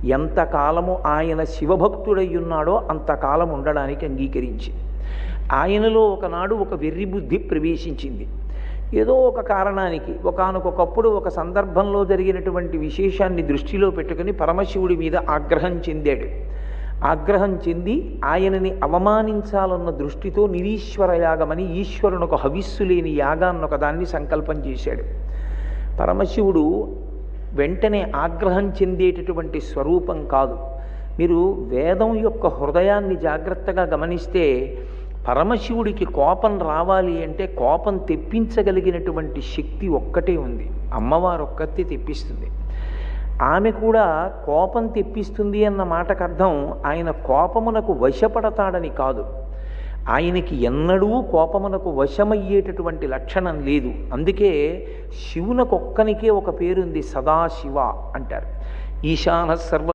ఎంతకాలము ఆయన శివభక్తుడై ఉన్నాడో అంతకాలం ఉండడానికి అంగీకరించింది. ఆయనలో ఒకనాడు ఒక వెర్రి బుద్ధి ప్రవేశించింది. ఏదో ఒక కారణానికి ఒకానొకప్పుడు ఒక సందర్భంలో జరిగినటువంటి విశేషాన్ని దృష్టిలో పెట్టుకుని పరమశివుడి మీద ఆగ్రహం చెందాడు. ఆగ్రహం చెంది ఆయనని అవమానించాలన్న దృష్టితో నిరీశ్వర యాగమని ఈశ్వరునొక హవిస్సు లేని యాగాన్నొకదాన్ని సంకల్పం చేశాడు. పరమశివుడు వెంటనే ఆగ్రహం చెందేటటువంటి స్వరూపం కాదు. మీరు వేదం యొక్క హృదయాన్ని జాగ్రత్తగా గమనిస్తే పరమశివుడికి కోపం రావాలి అంటే కోపం తెప్పించగలిగినటువంటి శక్తి ఒక్కటే ఉంది. అమ్మవారు ఒక్కతే తెప్పిస్తుంది. ఆమె కూడా కోపం తెప్పిస్తుంది అన్న మాటకు అర్థం ఆయన కోపమునకు వశపడతాడని కాదు. ఆయనకి ఎన్నడూ కోపమునకు వశమయ్యేటటువంటి లక్షణం లేదు. అందుకే శివునకొక్కనికే ఒక పేరుంది, సదాశివ అంటారు. ఈశాన సర్వ